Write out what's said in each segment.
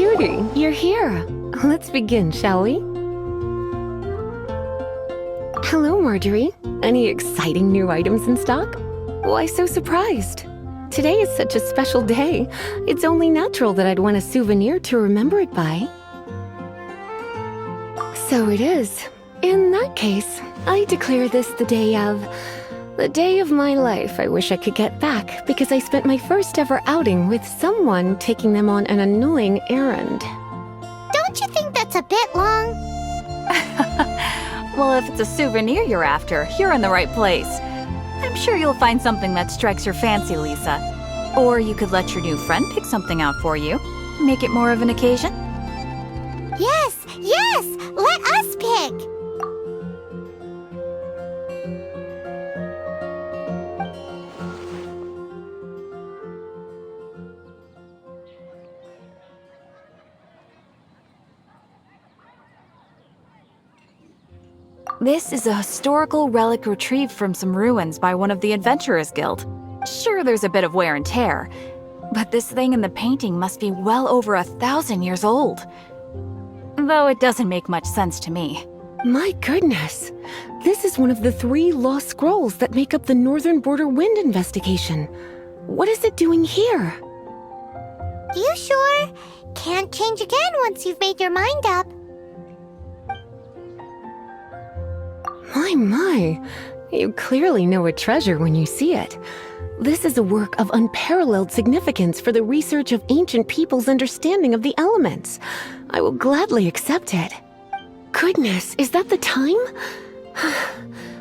Cutie, you're here. Let's begin, shall we? Hello, Marjorie. Any exciting new items in stock? Why so surprised? Today is such a special day. It's only natural that I'd want a souvenir to remember it by. So it is. In that case, I declare this the day of my life I wish I could get back because I spent my first ever outing with someone taking them on an annoying errand. Don't you think that's a bit long? Well, if it's a souvenir you're after, you're in the right place. I'm sure you'll find something that strikes your fancy, Lisa. Or you could let your new friend pick something out for you. Make it more of an occasion. Yes, yes! Let us pick! This is a historical relic retrieved from some ruins by one of the Adventurers Guild. Sure, there's a bit of wear and tear, but this thing in the painting must be well over 1,000 years old. Though it doesn't make much sense to me. My goodness! This is one of the 3 lost scrolls that make up the Northern Border Wind investigation. What is it doing here? You sure? Can't change again once you've made your mind up. My. You clearly know a treasure when you see it. This is a work of unparalleled significance for the research of ancient people's understanding of the elements. I will gladly accept it. Goodness, is that the time?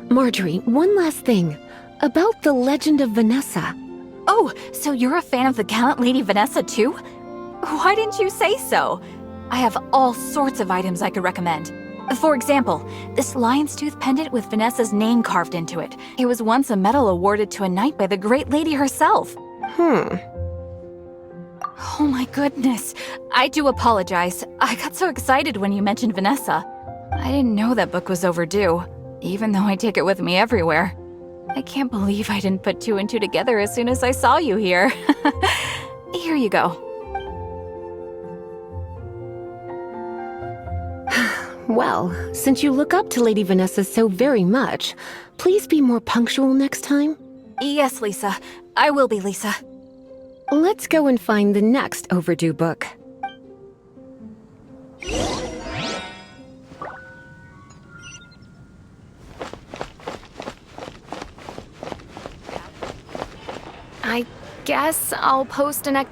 Marjorie, one last thing. About the legend of Vanessa. Oh, so you're a fan of the gallant Lady Vanessa too? Why didn't you say so? I have all sorts of items I could recommend. For example, this lion's tooth pendant with Vanessa's name carved into it. It was once a medal awarded to a knight by the great lady herself. Hmm. Oh my goodness. I do apologize. I got so excited when you mentioned Vanessa. I didn't know that book was overdue, even though I take it with me everywhere. I can't believe I didn't put 2 and 2 together as soon as I saw you here. Here you go. Well, since you look up to Lady Vanessa so very much, please be more punctual next time. Yes, Lisa. I will be, Lisa. Let's go and find the next overdue book. I guess I'll post an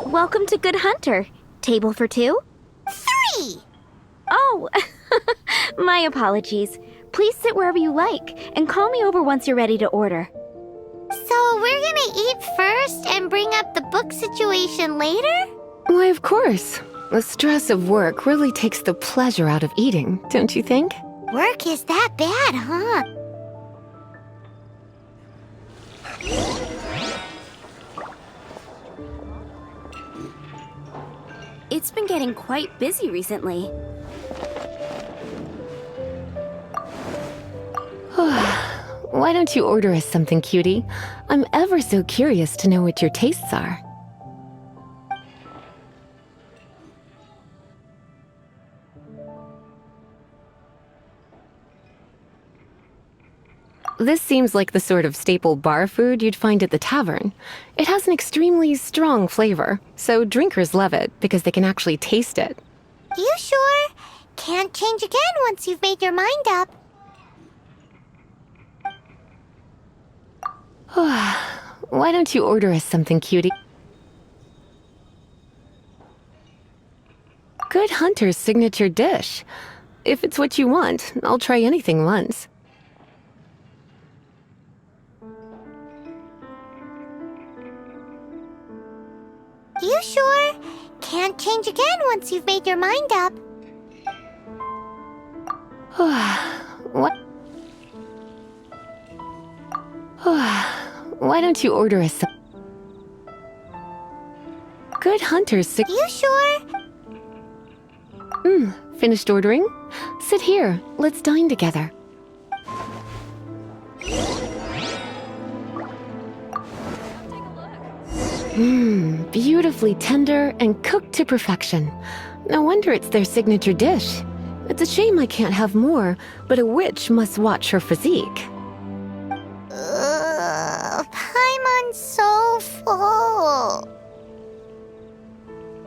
Welcome to Good Hunter. Table for 2? 3! Oh, my apologies. Please sit wherever you like, and call me over once you're ready to order. So we're gonna eat first and bring up the book situation later? Why, of course. The stress of work really takes the pleasure out of eating, don't you think? Work is that bad, huh? It's been getting quite busy recently. Why don't you order us something, cutie? I'm ever so curious to know what your tastes are. This seems like the sort of staple bar food you'd find at the tavern. It has an extremely strong flavor, so drinkers love it because they can actually taste it. You sure? Can't change again once you've made your mind up. Why don't you order us something, cutie? Good Hunter's signature dish. If it's what you want, I'll try anything once. You sure? Can't change again once you've made your mind up. What? Why don't you order us some? Good Hunter's You sure? Finished ordering? Sit here. Let's dine together. Beautifully tender and cooked to perfection. No wonder it's their signature dish. It's a shame I can't have more, but a witch must watch her physique. Paimon's so full.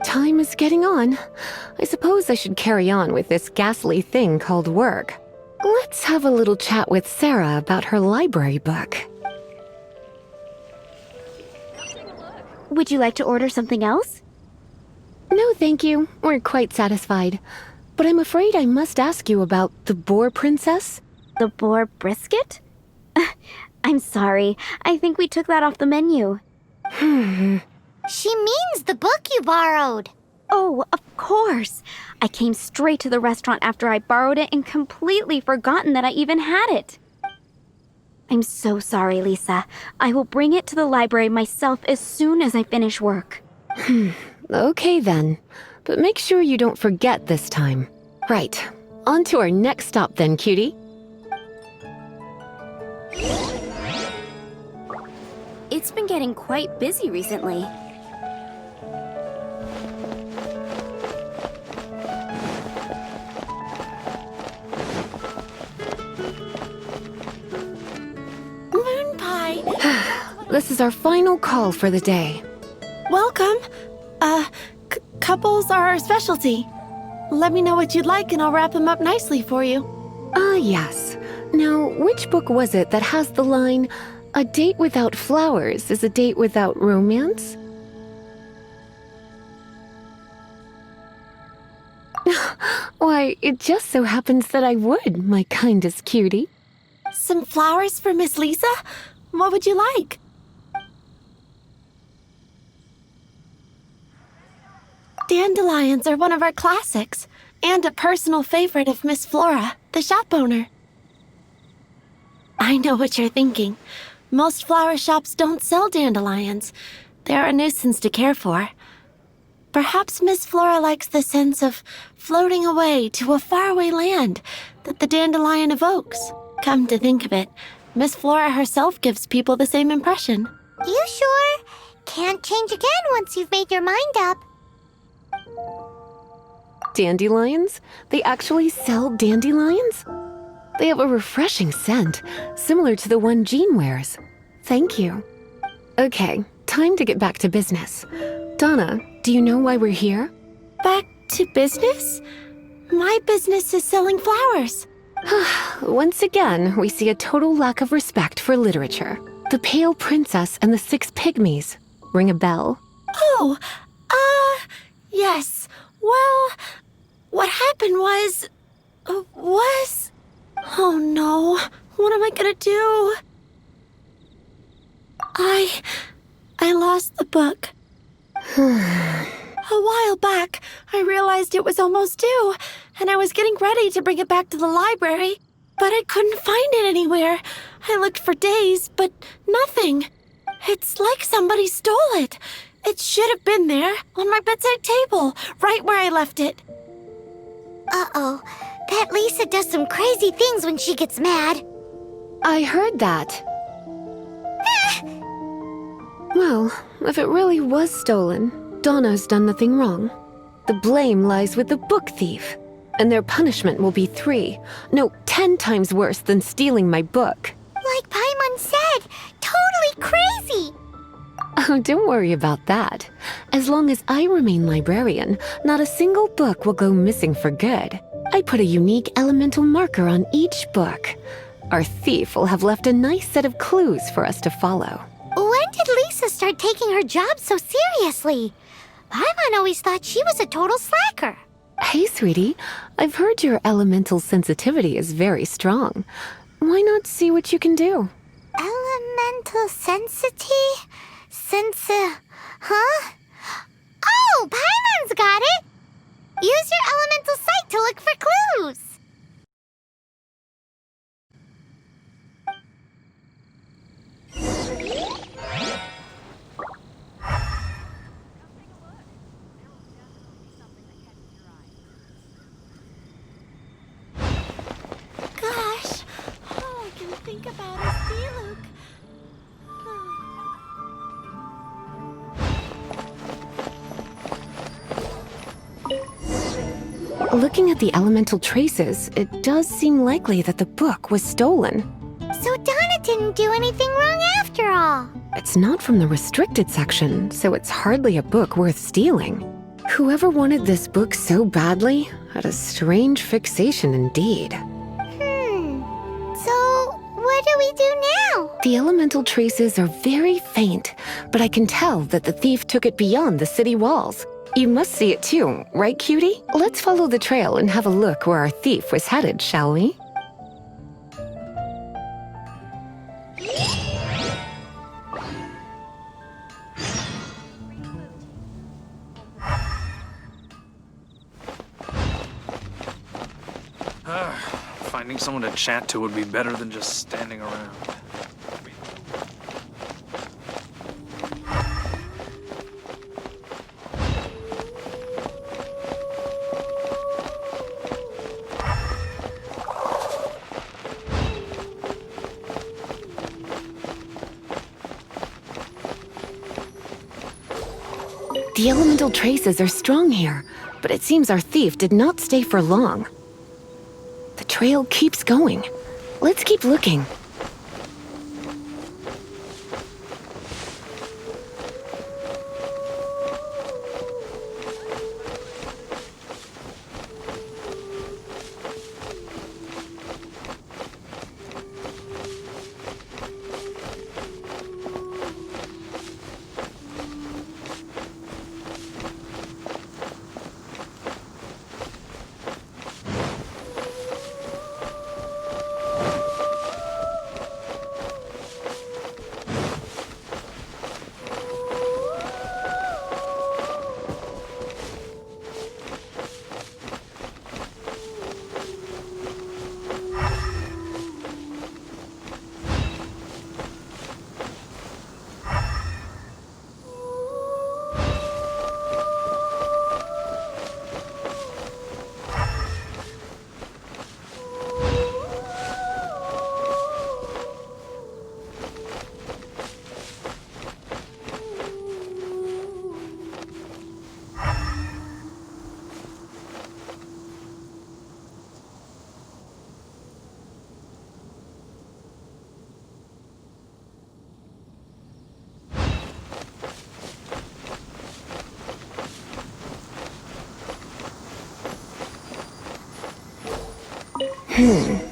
Time is getting on. I suppose I should carry on with this ghastly thing called work. Let's have a little chat with Sarah about her library book. Would you like to order something else? No, thank you. We're quite satisfied. But I'm afraid I must ask you about the boar princess. The boar brisket? I'm sorry. I think we took that off the menu. She means the book you borrowed. Oh, of course. I came straight to the restaurant after I borrowed it and completely forgotten that I even had it. I'm so sorry, Lisa. I will bring it to the library myself as soon as I finish work. Okay then. But make sure you don't forget this time. Right. On to our next stop then, cutie. It's been getting quite busy recently. Moon pie. This is our final call for the day. Welcome. Couples are our specialty. Let me know what you'd like and I'll wrap them up nicely for you. Ah, yes. Now, which book was it that has the line, "A date without flowers is a date without romance"? Why, it just so happens that I would, my kindest cutie. Some flowers for Miss Lisa? What would you like? Dandelions are one of our classics, and a personal favorite of Miss Flora, the shop owner. I know what you're thinking. Most flower shops don't sell dandelions. They're a nuisance to care for. Perhaps Miss Flora likes the sense of floating away to a faraway land that the dandelion evokes. Come to think of it, Miss Flora herself gives people the same impression. You sure? Can't change again once you've made your mind up. Dandelions? They actually sell dandelions? They have a refreshing scent, similar to the one Jean wears. Thank you. Okay, time to get back to business. Donna, do you know why we're here? Back to business? My business is selling flowers. Once again, we see a total lack of respect for literature. The Pale Princess and the Six Pygmies. Ring a bell? Oh, yes. Well, what happened was... Oh no, what am I gonna do? I lost the book. A while back, I realized it was almost due, and I was getting ready to bring it back to the library, but I couldn't find it anywhere. I looked for days, but nothing. It's like somebody stole it. It should have been there, on my bedside table, right where I left it. Uh-oh. That Lisa does some crazy things when she gets mad. I heard that. Well, if it really was stolen, Donna's done nothing wrong. The blame lies with the book thief, and their punishment will be 10 times worse than stealing my book. Like Paimon said, totally crazy. Oh, don't worry about that. As long as I remain librarian, not a single book will go missing for good. I put a unique elemental marker on each book. Our thief will have left a nice set of clues for us to follow. When did Lisa start taking her job so seriously? Paimon always thought she was a total slacker. Hey, sweetie, I've heard your elemental sensitivity is very strong. Why not see what you can do? Elemental huh? Oh, Paimon's got it! Use your elemental sight to look for clues. Gosh, all I can think about is Diluc. Looking at the elemental traces, it does seem likely that the book was stolen. So Donna didn't do anything wrong after all. It's not from the restricted section, so it's hardly a book worth stealing. Whoever wanted this book so badly had a strange fixation indeed. So what do we do now? The elemental traces are very faint, but I can tell that the thief took it beyond the city walls. You must see it too, right, cutie? Let's follow the trail and have a look where our thief was headed, shall we? Finding someone to chat to would be better than just standing around. The elemental traces are strong here, but it seems our thief did not stay for long. The trail keeps going. Let's keep looking.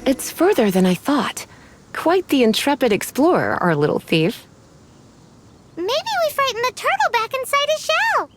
It's further than I thought. Quite the intrepid explorer, our little thief. Maybe we frightened the turtle back inside his shell.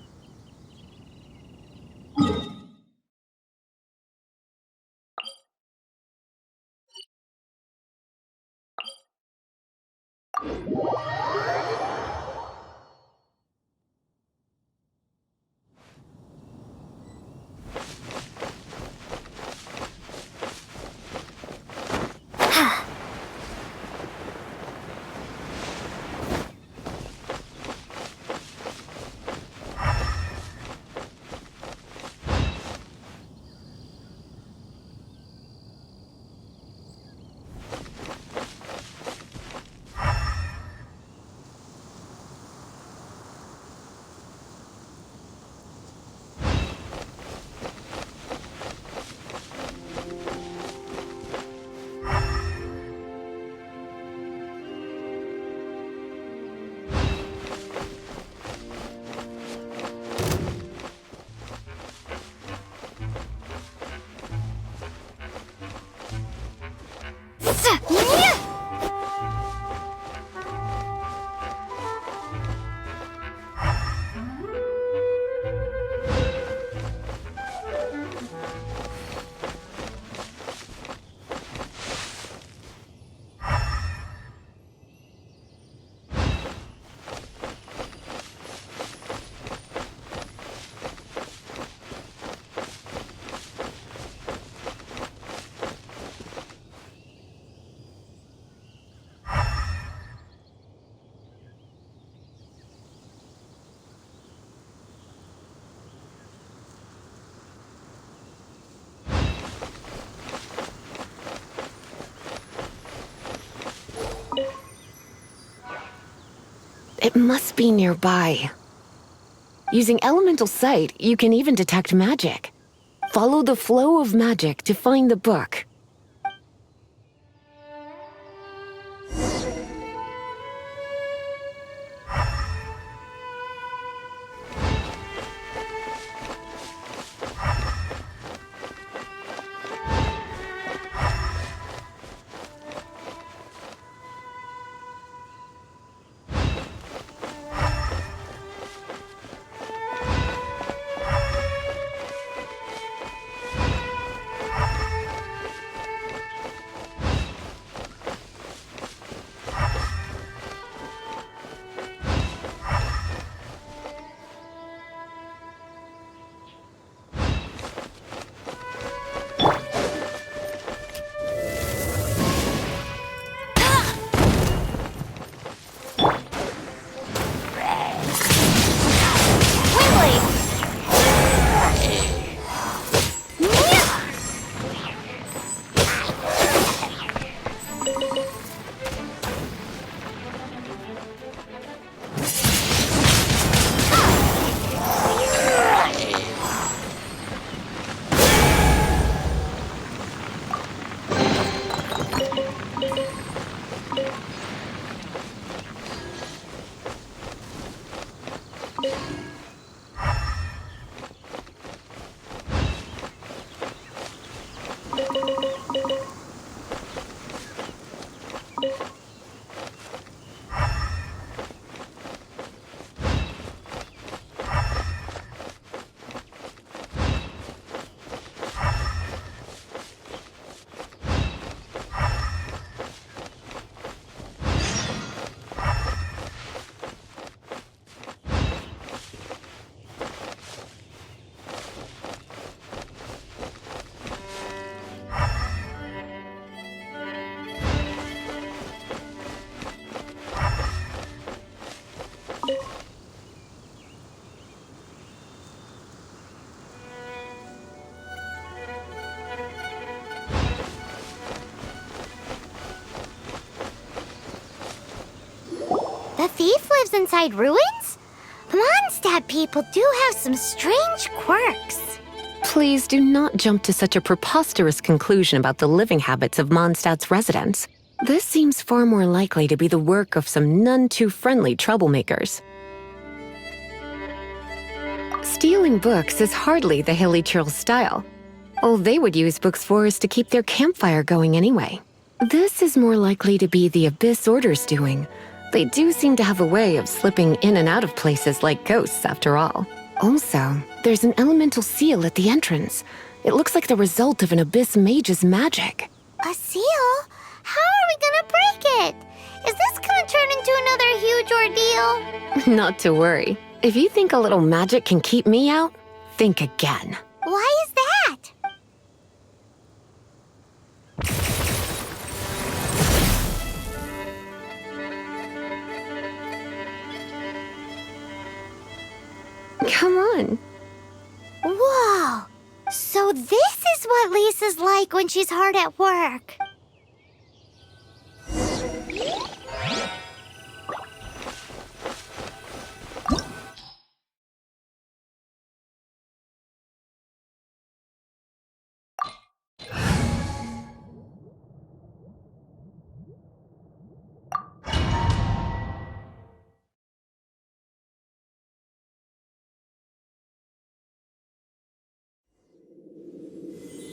It must be nearby. Using elemental sight, you can even detect magic. Follow the flow of magic to find the book. The thief lives inside ruins? Mondstadt people do have some strange quirks. Please do not jump to such a preposterous conclusion about the living habits of Mondstadt's residents. This seems far more likely to be the work of some none-too-friendly troublemakers. Stealing books is hardly the Hilly Churl's style. All they would use books for is to keep their campfire going anyway. This is more likely to be the Abyss Order's doing. They do seem to have a way of slipping in and out of places like ghosts, after all. Also, there's an elemental seal at the entrance. It looks like the result of an Abyss mage's magic. A seal? How are we gonna break it? Is this gonna turn into another huge ordeal? Not to worry. If you think a little magic can keep me out, think again. Why is that? Come on. Whoa! So this is what Lisa's like when she's hard at work.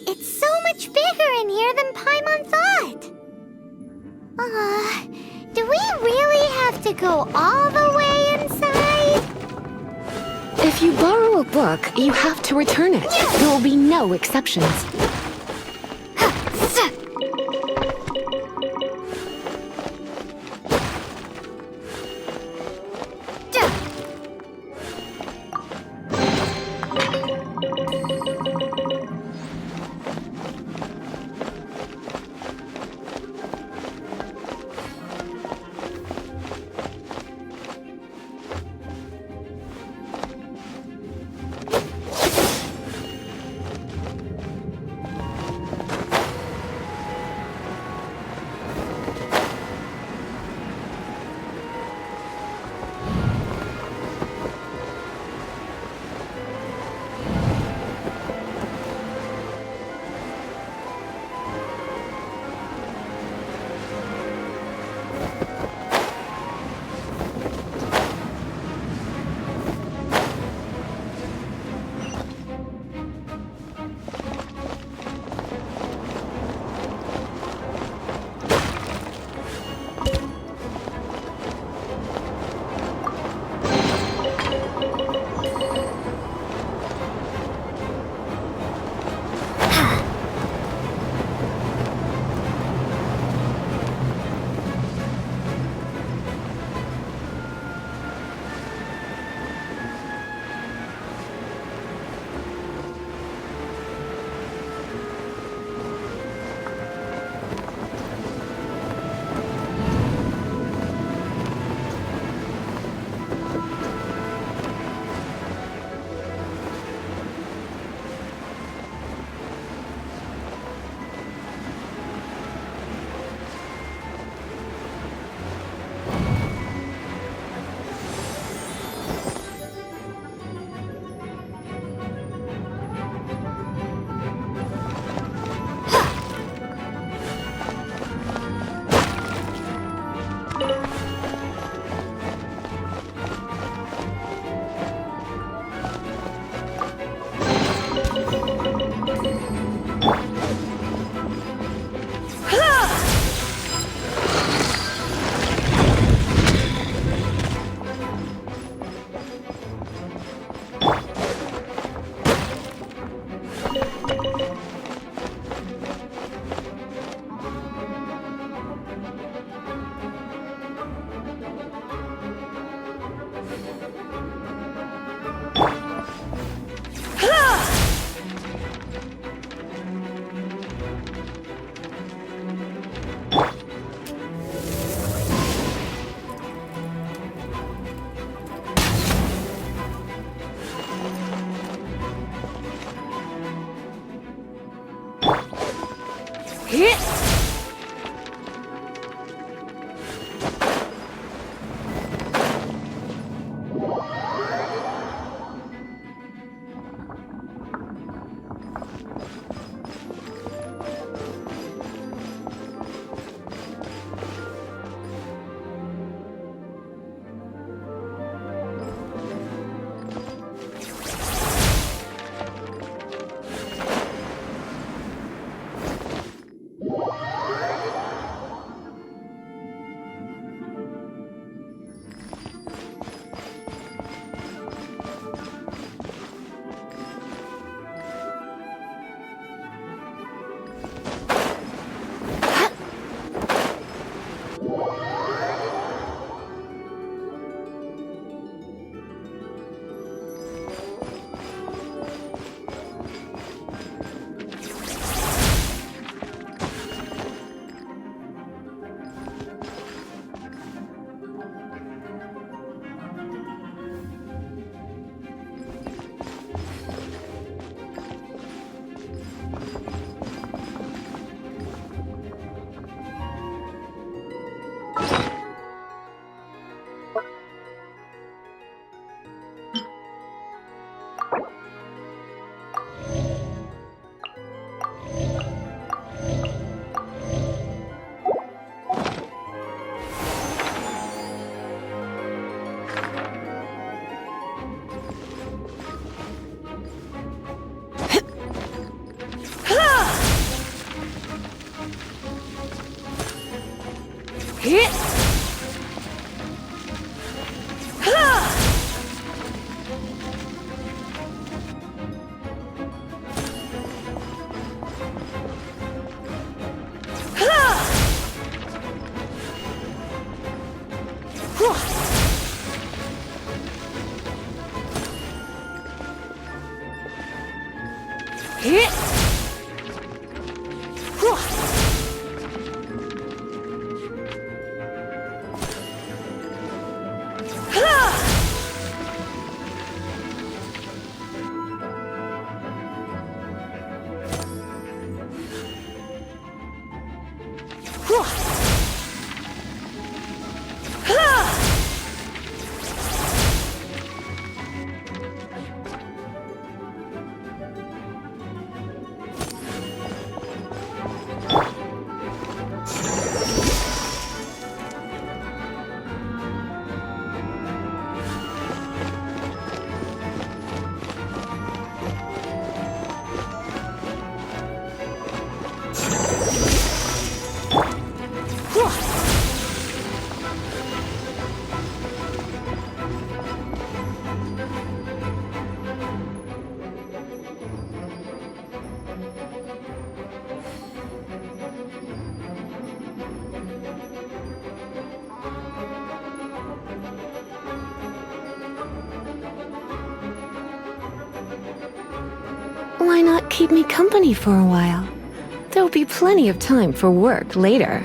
It's so much bigger in here than Paimon thought. Do we really have to go all the way inside? If you borrow a book, you have to return it. There will be no exceptions. Why not keep me company for a while? There'll be plenty of time for work later.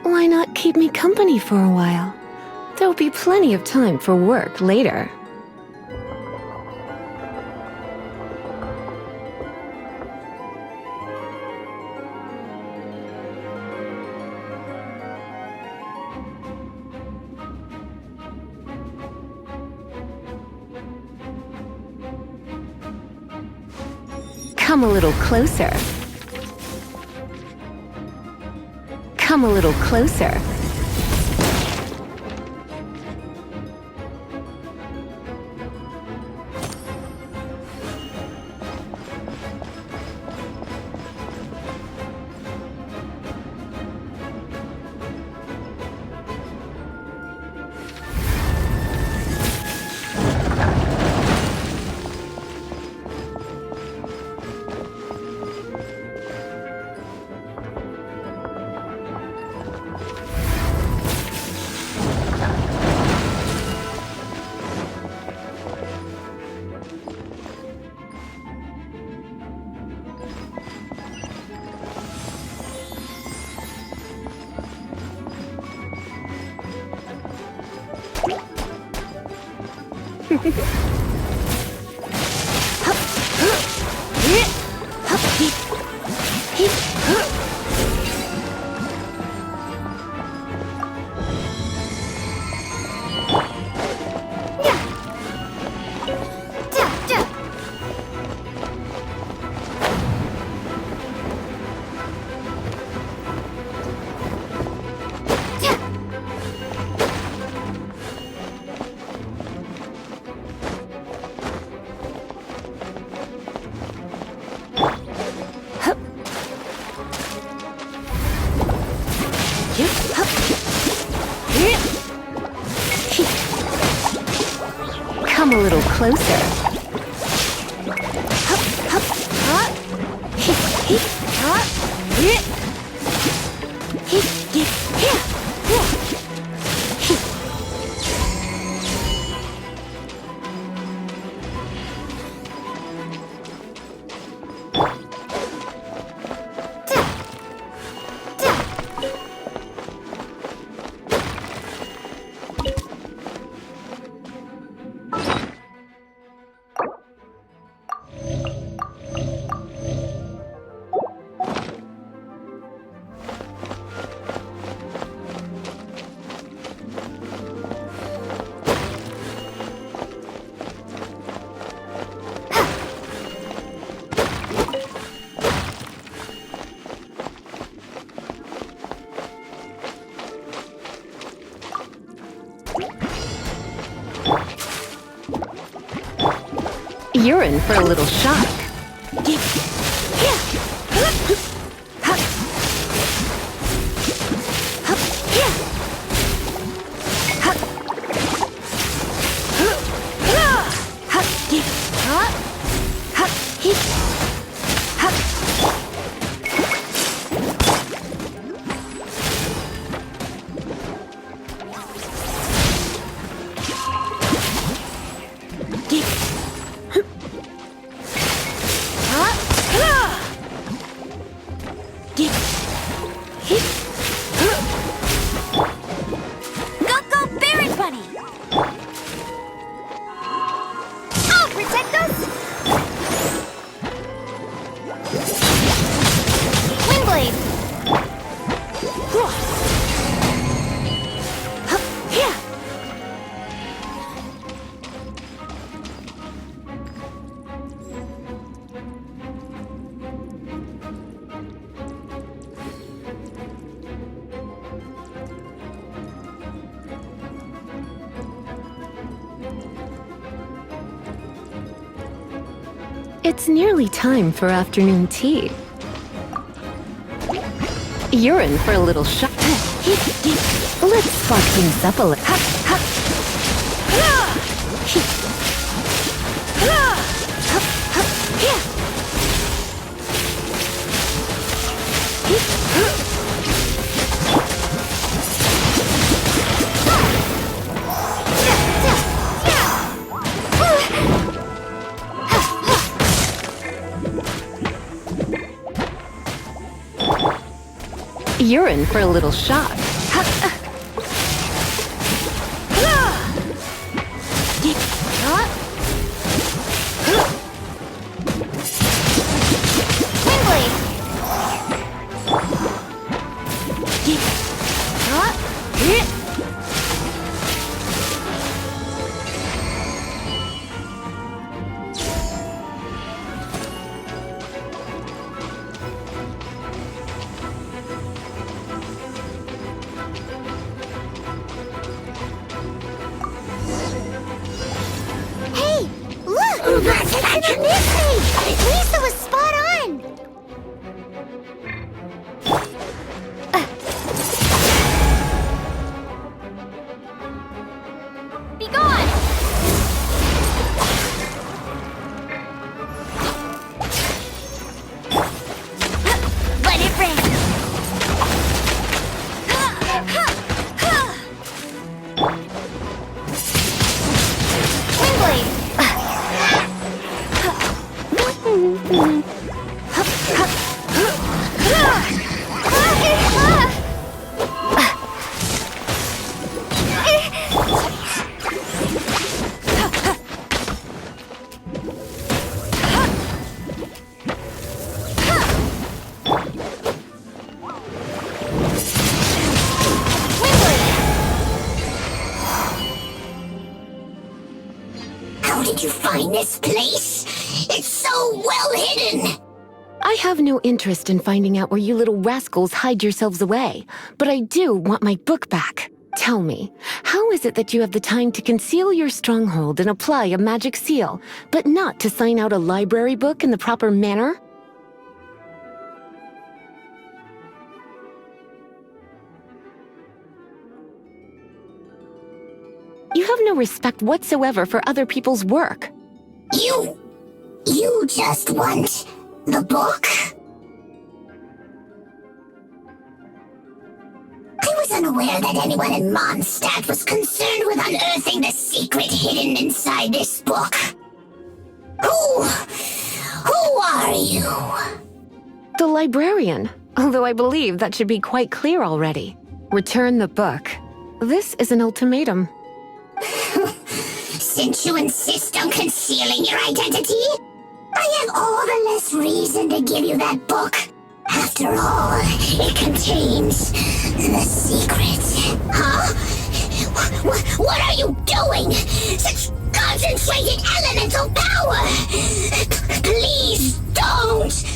Why not keep me company for a while? There'll be plenty of time for work later. Come a little closer. Come a little closer. closer. You're in for a little shock. It's nearly time for afternoon tea. You're in for a little shock. Let's spark things up a little. You're in for a little shock. Lisa was spot on! Be gone! Let it rain! How did you find this place? It's so well hidden! I have no interest in finding out where you little rascals hide yourselves away, but I do want my book back. Tell me, how is it that you have the time to conceal your stronghold and apply a magic seal, but not to sign out a library book in the proper manner? You have no respect whatsoever for other people's work. You just want the book? I was unaware that anyone in Mondstadt was concerned with unearthing the secret hidden inside this book. Who are you? The librarian, although I believe that should be quite clear already. Return the book. This is an ultimatum. Since you insist on concealing your identity, I have all the less reason to give you that book. After all, it contains the secret. Huh? What are you doing? Such concentrated elemental power! Please don't!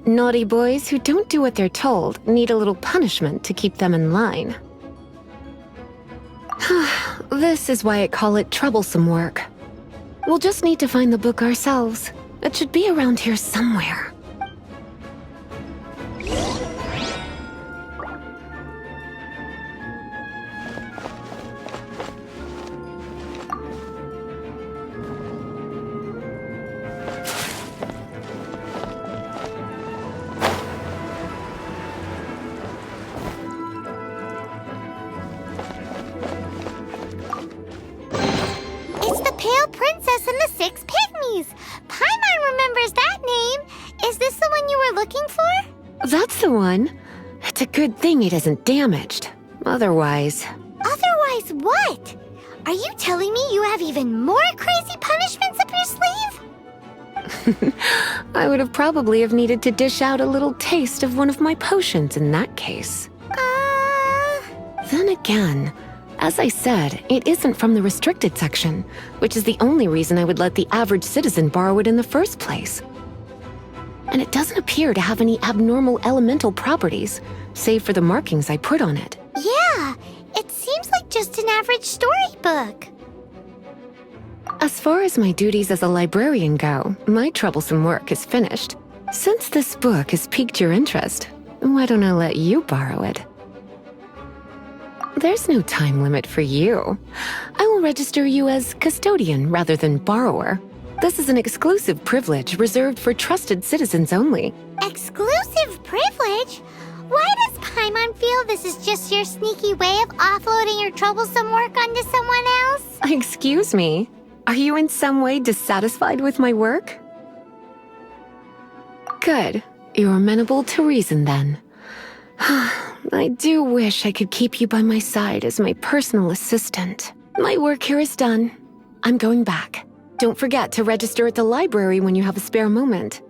Naughty boys who don't do what they're told need a little punishment to keep them in line. This is why I call it troublesome work. We'll just need to find the book ourselves. It should be around here somewhere. Pale Princess and the Six Pygmies! Paimon remembers that name! Is this the one you were looking for? That's the one. It's a good thing it isn't damaged. Otherwise... Otherwise what? Are you telling me you have even more crazy punishments up your sleeve? I would have probably have needed to dish out a little taste of one of my potions in that case. Then again... As I said, it isn't from the restricted section, which is the only reason I would let the average citizen borrow it in the first place. And it doesn't appear to have any abnormal elemental properties, save for the markings I put on it. Yeah, it seems like just an average storybook. As far as my duties as a librarian go, my troublesome work is finished. Since this book has piqued your interest, why don't I let you borrow it? There's no time limit for you. I will register you as custodian rather than borrower. This is an exclusive privilege reserved for trusted citizens only. Exclusive privilege? Why does Paimon feel this is just your sneaky way of offloading your troublesome work onto someone else? Excuse me, are you in some way dissatisfied with my work? Good, you're amenable to reason then. I do wish I could keep you by my side as my personal assistant. My work here is done. I'm going back. Don't forget to register at the library when you have a spare moment.